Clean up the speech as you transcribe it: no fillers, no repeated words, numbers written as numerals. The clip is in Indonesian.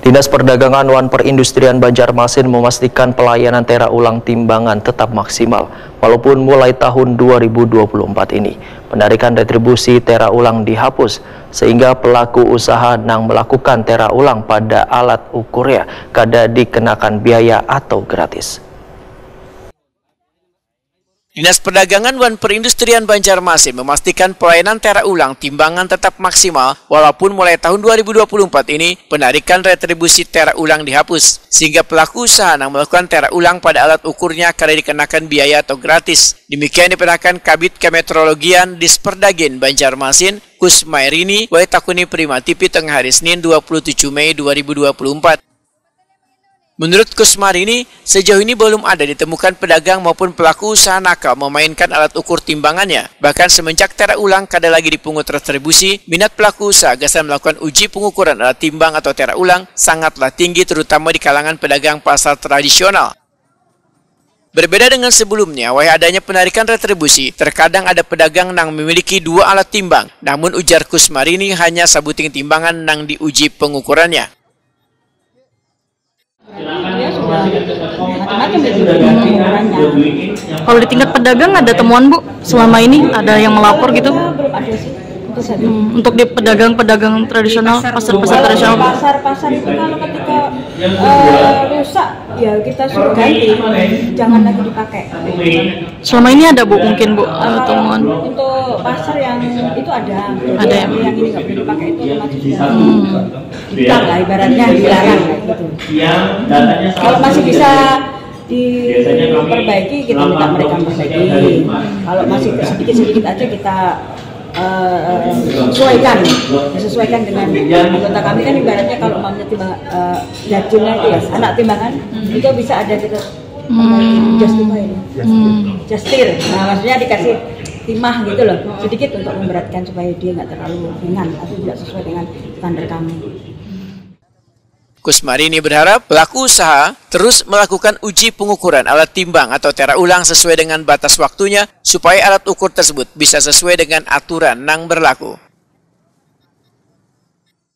Dinas Perdagangan wan Perindustrian Banjarmasin memastikan pelayanan tera ulang timbangan tetap maksimal, walaupun mulai tahun 2024 ini. Penarikan retribusi tera ulang dihapus, sehingga pelaku usaha yang melakukan tera ulang pada alat ukurnya kada dikenakan biaya atau gratis. Dinas Perdagangan wan Perindustrian Banjarmasin memastikan pelayanan tera ulang timbangan tetap maksimal walaupun mulai tahun 2024 ini penarikan retribusi tera ulang dihapus, sehingga pelaku usaha yang melakukan tera ulang pada alat ukurnya kada dikenakan biaya atau gratis. Demikian diperintahkan Kabid Kemeteorologian Disperdagen Banjarmasin, Kusmairini, wae takuni Prima TV tengah hari Senin 27 Mei 2024. Menurut Kusmarini, sejauh ini belum ada ditemukan pedagang maupun pelaku usaha nakal memainkan alat ukur timbangannya. Bahkan semenjak tera ulang kada lagi dipungut retribusi, minat pelaku usaha gasan melakukan uji pengukuran alat timbang atau tera ulang sangatlah tinggi, terutama di kalangan pedagang pasar tradisional. Berbeda dengan sebelumnya, wahai adanya penarikan retribusi, terkadang ada pedagang yang memiliki dua alat timbang. Namun ujar Kusmarini hanya sabuting timbangan yang diuji pengukurannya. Kalau di tingkat pedagang ada temuan Bu selama ini, ada yang melapor gitu? Belum ada sih. Untuk di pedagang-pedagang tradisional, pasar-pasar tradisional. Pasar-pasar itu kalau ketika rusak ya kita suruh ganti, jangan lagi dipakai. Selama ini ada Bu mungkin Bu temuan? Untuk pasar yang itu ada yang ini nggak boleh dipakai itu otomatis dilarang lah, ibaratnya dilarang gitu. Kalau masih bisa diperbaiki, kita minta mereka perbaiki. Kalau masih sedikit-sedikit aja kita sesuaikan dengan anggota kami. Kan ibaratnya kalau mamanya timbang jajulnya itu ya anak timbangan itu bisa ada kita justir. Nah maksudnya dikasih timah gitu loh, sedikit untuk memberatkan supaya dia nggak terlalu ringan atau tidak sesuai dengan standar kami. Kusmarini berharap pelaku usaha terus melakukan uji pengukuran alat timbang atau tera ulang sesuai dengan batas waktunya supaya alat ukur tersebut bisa sesuai dengan aturan yang berlaku.